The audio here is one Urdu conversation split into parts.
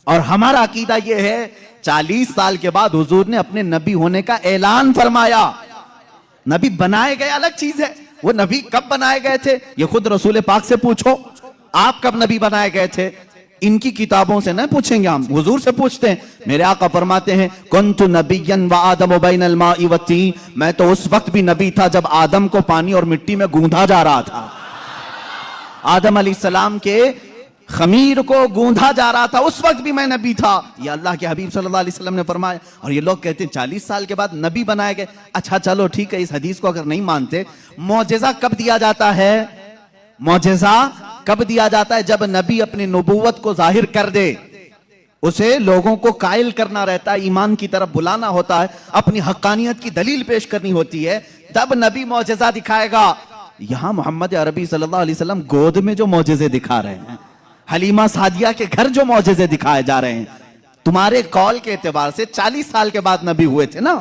اور ہمارا عقیدہ یہ ہے 40 سال کے بعد حضور نے اپنے نبی ہونے کا اعلان فرمایا. نبی بنائے گئے الگ چیز ہے. وہ نبی کب بنائے گئے تھے یہ خود رسول پاک سے پوچھو. آپ کب نبی بنائے گئے تھے؟ ان کی کتابوں سے نہ پوچھیں گے، ہم حضور سے پوچھتے ہیں. میرے آقا فرماتے ہیں کنت نبیا وآدم بین الماء والطین، میں تو اس وقت بھی نبی تھا جب آدم کو پانی اور مٹی میں گوندھا جا رہا تھا. آدم علیہ السلام کے خمیر کو گوندھا جا رہا تھا، اس وقت بھی میں نبی تھا. یہ اللہ کے حبیب صلی اللہ علیہ وسلم نے فرمایا. اور یہ لوگ کہتے ہیں 40 سال کے بعد نبی بنائے گئے. اچھا چلو ٹھیک ہے، اس حدیث کو اگر نہیں مانتے، معجزہ کب دیا جاتا ہے؟ معجزہ کب دیا جاتا ہے؟ جب نبی اپنی نبوت کو ظاہر کر دے. اسے لوگوں کو قائل کرنا رہتا ہے، ایمان کی طرف بلانا ہوتا ہے، اپنی حقانیت کی دلیل پیش کرنی ہوتی ہے، تب نبی معجزہ دکھائے گا. یہاں محمد عربی صلی اللہ علیہ وسلم گود میں جو معجزے دکھا رہے ہیں، حلیمہ سعدیہ کے گھر جو معجزے دکھائے جا رہے ہیں، تمہارے قول کے اعتبار سے 40 سال کے بعد نبی ہوئے تھے نا،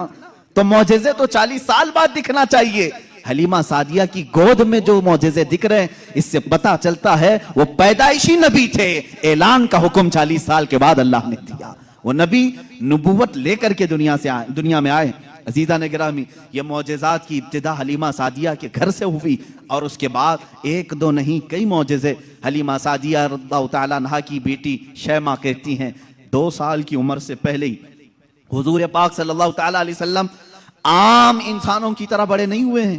تو معجزے تو 40 سال بعد دکھنا چاہیے. حلیمہ سعدیہ کی گود میں جو معجزے دکھ رہے ہیں، اس سے پتہ چلتا ہے وہ پیدائشی نبی تھے. اعلان کا حکم 40 سال کے بعد اللہ نے دیا. وہ نبی نبوت لے کر کے دنیا میں آئے. عزیزان گرامی، یہ معجزات کی ابتدا حلیمہ سعدیہ کے گھر سے ہوئی، اور اس کے بعد ایک دو نہیں کئی معجزے. حلیمہ سعدیہ رضی اللہ تعالیٰ عنہا کی بیٹی شیمہ کہتی ہیں 2 سال کی عمر سے پہلے ہی حضور پاک صلی اللہ تعالیٰ علیہ وسلم عام انسانوں کی طرح بڑے نہیں ہوئے ہیں.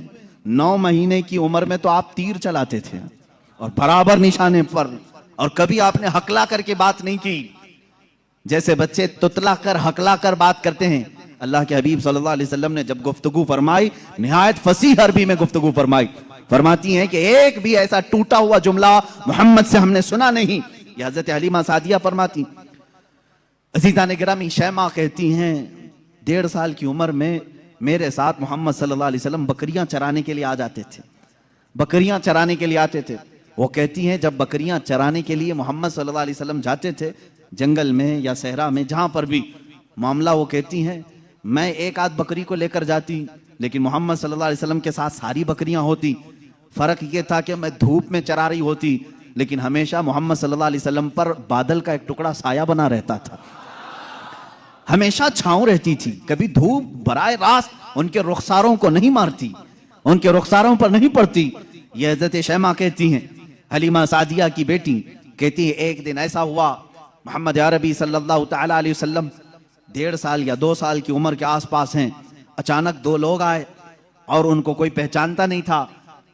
9 مہینے کی عمر میں تو آپ تیر چلاتے تھے اور برابر نشانے پر، اور کبھی آپ نے ہکلا کر کے بات نہیں کی جیسے بچے تتلا کر ہکلا کر بات کرتے ہیں. اللہ کے حبیب صلی اللہ علیہ وسلم نے جب گفتگو فرمائی، نہایت فصیح عربی میں گفتگو فرمائی. فرماتی ہیں کہ ایک بھی ایسا ٹوٹا ہوا جملہ محمد سے ہم نے سنا نہیں. یہ حضرت حلیمہ سعدیہ فرماتی. عزیزان گرامی، شیمہ کہتی ہیں 1.5 سال کی عمر میں میرے ساتھ محمد صلی اللہ علیہ وسلم بکریاں چرانے کے لیے آ جاتے تھے. بکریاں چرانے کے لیے آتے تھے. وہ کہتی ہیں جب بکریاں چرانے کے لیے محمد صلی اللہ علیہ وسلم جاتے تھے، جنگل میں یا صحرا میں جہاں پر بھی معاملہ، وہ کہتی ہیں میں ایک آدھ بکری کو لے کر جاتی، لیکن محمد صلی اللہ علیہ وسلم کے ساتھ ساری بکریاں ہوتی. فرق یہ تھا کہ میں دھوپ میں چرا رہی ہوتی، لیکن ہمیشہ محمد صلی اللہ علیہ وسلم پر بادل کا ایک ٹکڑا سایہ بنا رہتا تھا، ہمیشہ چھاؤں رہتی تھی. کبھی دھوپ براہ راست ان کے رخساروں کو نہیں مارتی، ان کے رخساروں پر نہیں پڑتی. یہ حضرت شیمہ کہتی ہیں، حلیمہ سعدیہ کی بیٹی کہتی ہے ایک دن ایسا ہوا محمد عربی صلی اللہ تعالیٰ علیہ وسلم 1.5 سال یا 2 سال کی عمر کے آس پاس ہیں. اچانک 2 لوگ آئے اور ان کو کوئی پہچانتا نہیں تھا.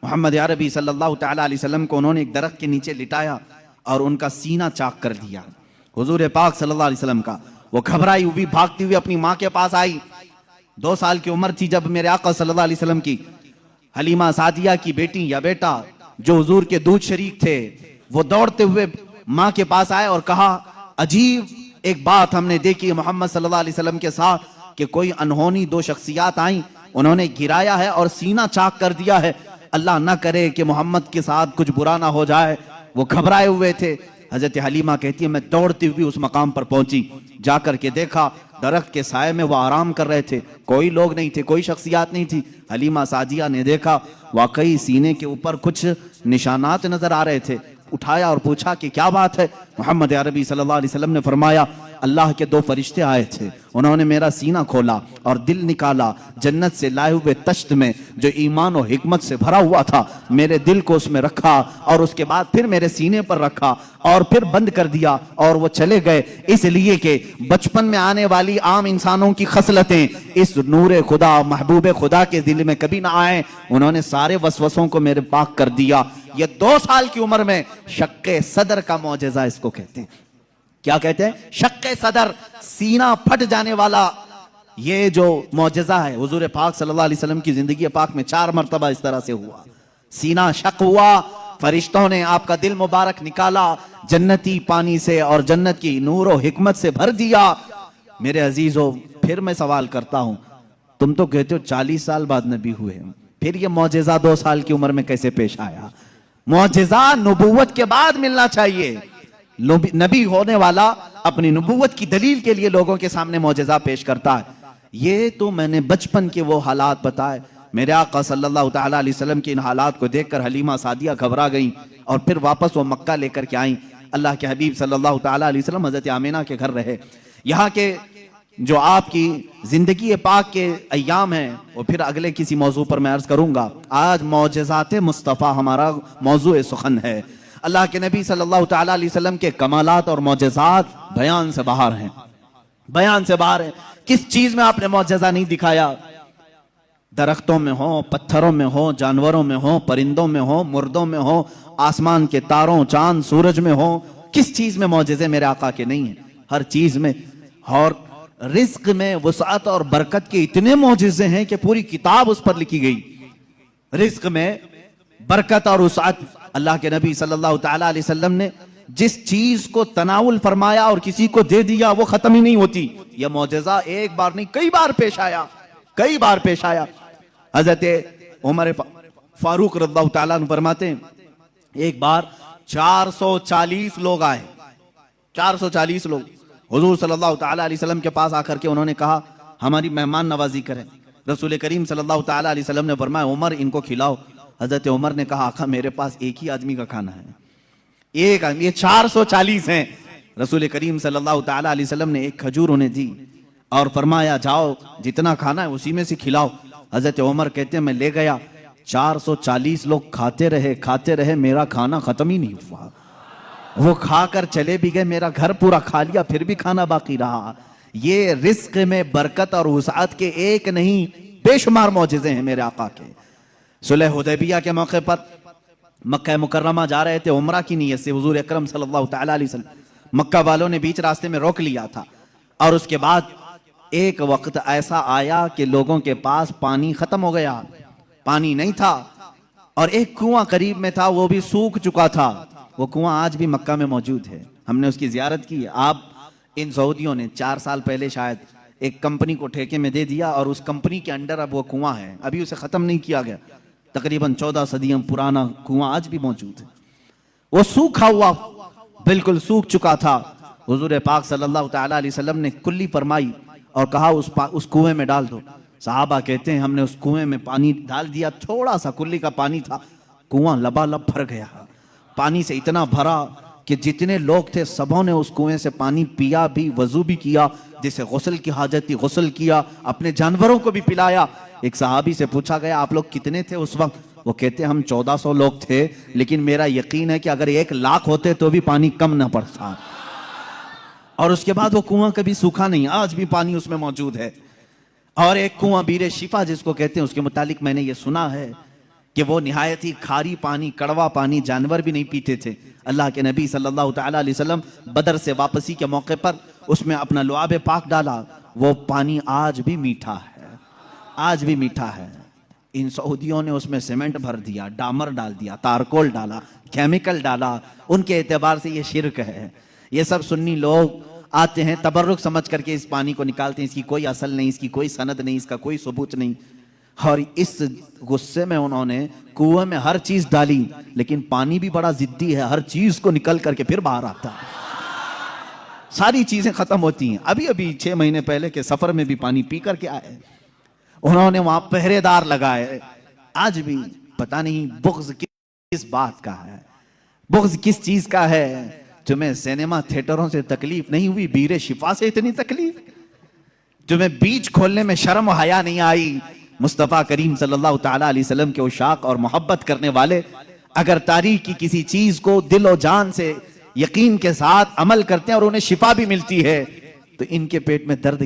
محمد عربی صلی اللہ تعالیٰ علیہ وسلم کو انہوں نے ایک درخت کے نیچے لٹایا اور ان کا سینہ چاک کر دیا. حضور پاک صلی اللہ علیہ وسلم کا وہ گھبرائی ہوئی بھاگتی ہوئی اپنی ماں کے پاس آئی. 2 سال کی عمر تھی جب میرے آقا صلی اللہ علیہ وسلم کی. حلیمہ سعدیہ کی بیٹی یا بیٹا جو حضور کے دودھ شریک تھے، وہ دوڑتے ہوئے ماں کے پاس آئے اور کہا عجیب ایک بات ہم نے دیکھی محمد صلی اللہ علیہ وسلم کے ساتھ کہ کوئی انہونی 2 شخصیات آئیں، انہوں نے گرایا ہے اور سینہ چاک کر دیا ہے. اللہ نہ کرے کہ محمد کے ساتھ کچھ برا نہ ہو جائے. وہ گھبرائے ہوئے تھے. حضرت حلیمہ کہتی ہے میں دوڑتی ہوئی اس مقام پر پہنچی. جا کر کے دیکھا درخت کے سائے میں وہ آرام کر رہے تھے. کوئی لوگ نہیں تھے، کوئی شخصیات نہیں تھی. حلیمہ سعدیہ نے دیکھا واقعی سینے کے اوپر کچھ نشانات نظر آ رہے تھے. اٹھایا اور پوچھا کہ کیا بات ہے؟ محمد عربی صلی اللہ علیہ وسلم نے فرمایا اللہ کے 2 فرشتے آئے تھے، انہوں نے میرا سینہ کھولا اور دل نکالا جنت سے لائے ہوئے تشت میں جو ایمان و حکمت سے بھرا ہوا تھا. میرے دل کو اس میں رکھا اور اس کے بعد پھر میرے سینے پر رکھا اور پھر بند کر دیا اور وہ چلے گئے. اس لیے کہ بچپن میں آنے والی عام انسانوں کی خصلتیں اس نور خدا محبوب خدا کے دل میں کبھی نہ آئیں. انہوں نے سارے وسوسوں کو میرے پاک کر دیا. یہ 2 سال کی عمر میں شق صدر کا معجزہ اس کو کہتے ہیں. کیا کہتے ہیں؟ شق صدر، سینہ پھٹ جانے والا. یہ جو معجزہ ہے حضور پاک صلی اللہ علیہ وسلم کی زندگی پاک میں 4 مرتبہ اس طرح سے ہوا. سینہ شق ہوا، فرشتوں نے آپ کا دل مبارک نکالا، جنتی پانی سے اور جنت کی نور و حکمت سے بھر دیا. میرے عزیزو، پھر میں سوال کرتا ہوں، تم تو کہتے ہو 40 سال بعد نبی ہوئے، پھر یہ معجزہ 2 سال کی عمر میں کیسے پیش آیا؟ معجزہ نبوت کے بعد ملنا چاہیے. نبی ہونے والا اپنی نبوت کی دلیل کے لیے لوگوں کے سامنے معجزہ پیش کرتا ہے. یہ تو میں نے بچپن کے وہ حالات بتائے. میرے آقا صلی اللہ تعالیٰ علیہ وسلم کی ان حالات کو دیکھ کر حلیمہ سعدیہ گھبرا گئیں اور پھر واپس وہ مکہ لے کر کے آئیں. اللہ کے حبیب صلی اللہ تعالیٰ علیہ وسلم حضرت آمینہ کے گھر رہے. یہاں کے جو آپ کی زندگی پاک کے ایام ہیں وہ پھر اگلے کسی موضوع پر میں عرض کروں گا. آج معجزات مصطفیٰ ہمارا موضوع سخن ہے. اللہ کے نبی صلی اللہ تعالیٰ علیہ وسلم کے کمالات اور معجزات بیان سے باہر ہیں, بیان سے باہر ہیں. کس چیز میں آپ نے معجزہ نہیں دکھایا؟ درختوں میں ہو, پتھروں میں ہو, جانوروں میں ہو, پرندوں میں ہو, مردوں میں ہو, آسمان کے تاروں, چاند, سورج میں ہو. کس چیز میں معجزے میرے آقا کے نہیں ہیں؟ ہر چیز میں. اور رزق میں وسعت اور برکت کے اتنے معجزے ہیں کہ پوری کتاب اس پر لکھی گئی. رزق میں برکت اور وسعت, اللہ کے نبی صلی اللہ تعالیٰ علیہ وسلم نے جس چیز کو تناول فرمایا اور کسی کو دے دیا وہ ختم ہی نہیں ہوتی. یہ معجزہ ایک بار نہیں کئی بار پیش آیا, کئی بار پیش آیا. حضرت عمر فاروق رضی اللہ تعالیٰ عنہ فرماتے ہیں ایک بار 440 لوگ آئے, 440 لوگ حضور صلی اللہ تعالیٰ علیہ وسلم کے پاس آ کر کے انہوں نے کہا ہماری مہمان نوازی کریں. رسول کریم صلی اللہ تعالیٰ علیہ وسلم نے فرمایا عمر ان کو کھلاؤ. حضرت عمر نے کہا آقا میرے پاس ایک ہی آدمی کا کھانا ہے, ایک آدمی, یہ 440 ہیں. رسول کریم صلی اللہ تعالیٰ علیہ وسلم نے ایک کھجور انہیں دی اور فرمایا جاؤ جتنا کھانا ہے اسی میں سے کھلاؤ. حضرت عمر کہتے ہیں میں لے گیا, 440 لوگ کھاتے رہے, میرا کھانا ختم ہی نہیں ہوا. وہ کھا کر چلے بھی گئے, میرا گھر پورا کھا لیا, پھر بھی کھانا باقی رہا. یہ رزق میں برکت اور وسعت کے ایک نہیں بے شمار معجزے ہیں میرے آقا کے. صلح حدیبیہ کے موقع پر مکہ مکرمہ جا رہے تھے عمرہ کی نیت سے حضور اکرم صلی اللہ تعالیٰ علیہ وسلم. مکہ والوں نے بیچ راستے میں روک لیا تھا اور اس کے بعد ایک وقت ایسا آیا کہ لوگوں کے پاس پانی ختم ہو گیا, پانی نہیں تھا, اور ایک کنواں قریب میں تھا وہ بھی سوکھ چکا تھا. وہ کنواں آج بھی مکہ میں موجود ہے, ہم نے اس کی زیارت کی. آپ ان سعودیوں نے 4 سال پہلے شاید ایک کمپنی کو ٹھیکے میں دے دیا اور اس کمپنی کے انڈر اب وہ کنواں ہے, ابھی اسے ختم نہیں کیا گیا. تقریباً 14 صدیاں پرانا کنواں آج بھی موجود ہے. وہ سوکھا ہوا بالکل سوکھ چکا تھا. حضور پاک صلی اللہ تعالیٰ علیہ وسلم نے کلی فرمائی اور کہا اس کنویں میں ڈال دو. صحابہ کہتے ہیں ہم نے اس کنویں میں پانی ڈال دیا, تھوڑا سا کلی کا پانی تھا, کنواں لبالب بھر گیا. پانی سے اتنا بھرا کہ جتنے لوگ تھے سبوں نے اس کنویں سے پانی پیا بھی, وضو بھی کیا, جسے غسل کی حاجت تھی غسل کیا, اپنے جانوروں کو بھی پلایا. ایک صحابی سے پوچھا گیا آپ لوگ کتنے تھے اس وقت؟ وہ کہتے ہم 1400 لوگ تھے, لیکن میرا یقین ہے کہ اگر 1 لاکھ ہوتے تو بھی پانی کم نہ پڑتا. اور اس کے بعد وہ کنواں کبھی سوکھا نہیں, آج بھی پانی اس میں موجود ہے. اور ایک کنواں بیر شفا جس کو کہتے ہیں, اس کے متعلق میں نے یہ سنا ہے کہ وہ نہایت ہی کھاری پانی, کڑوا پانی, جانور بھی نہیں پیتے تھے. اللہ کے نبی صلی اللہ تعالیٰ علیہ وسلم بدر سے واپسی کے موقع پر اس میں اپنا لعاب پاک ڈالا, وہ پانی آج بھی میٹھا ہے, آج بھی میٹھا ہے. ان سعودیوں نے اس میں سیمنٹ بھر دیا, ڈامر ڈال دیا, تارکول ڈالا, کیمیکل ڈالا, ان کے اعتبار سے یہ شرک ہے. یہ سب سنی لوگ آتے ہیں تبرک سمجھ کر کے اس پانی کو نکالتے ہیں, اس کی کوئی اصل نہیں, اس کی کوئی سند نہیں, اس کا کوئی ثبوت نہیں. اور اس غصے میں انہوں نے کنویں میں ہر چیز ڈالی, لیکن پانی بھی بڑا ضدی ہے, ہر چیز کو نکل کر کے پھر باہر آتا ہے. ساری چیزیں ختم ہوتی ہیں. ابھی 6 مہینے پہلے کے سفر میں بھی پانی پی کر کے آئے, انہوں نے وہاں پہرے دار لگائے. آج بھی پتہ نہیں بغض کس بات کا ہے, بغض کس چیز کا ہے. تمہیں سینما تھیٹروں سے تکلیف نہیں ہوئی, بیر شفا سے اتنی تکلیف. تمہیں بیچ کھولنے میں شرم و حیا نہیں آئی. مصطفیٰ کریم صلی اللہ تعالیٰ علیہ وسلم کے عشاق اور محبت کرنے والے اگر تاریخ کی کسی چیز کو دل و جان سے یقین کے ساتھ عمل کرتے ہیں اور انہیں شفا بھی ملتی ہے, تو ان کے پیٹ میں درد